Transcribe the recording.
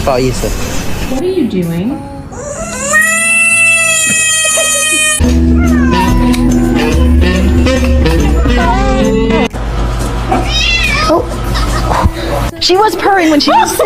不好意思。 What are you doing? She was purring when she was.